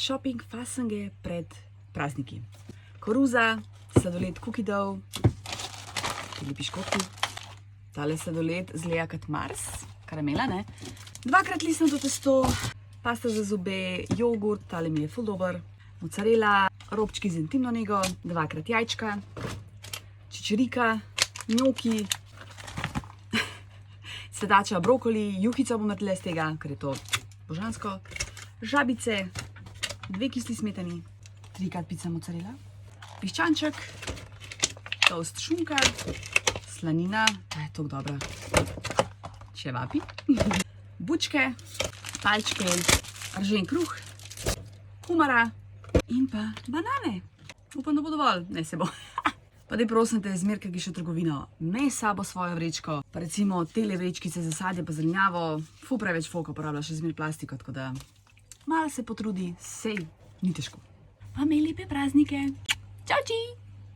shopping fasinge pred prazniki. Koruza, sladoled cookie dough, ti lepi škotki. Tale sladoled zleja kot Mars, karamela, ne? 2-krat listnato testo, pasta za zobe, jogurt, tale mi je ful dober, mozzarella, robčki z intimno nego, 2-krat jajčka, čičerika, njoki, cvetača brokoli, juhico bomo naredili z tega, ker je to božansko, žabice, 2 kisli smetani, 3-krat pica mozzarella, piščanček, toast šunka, slanina, ta je tako dobra, čevapi, bučke, palčke, ržen kruh, kumara in pa banane. Upam, da bo dovolj, ne se bo. Pa daj prosim te, zmer kaj še v trgovino, imej s sabo svojo vrečko, pa recimo tele vrečkice za sadje pa zelenjavo, ful preveč foka uporablja še zmer plastiko, tako da malo se potrudi, sej ni težko. Pa imej lepe praznike. Čau, či!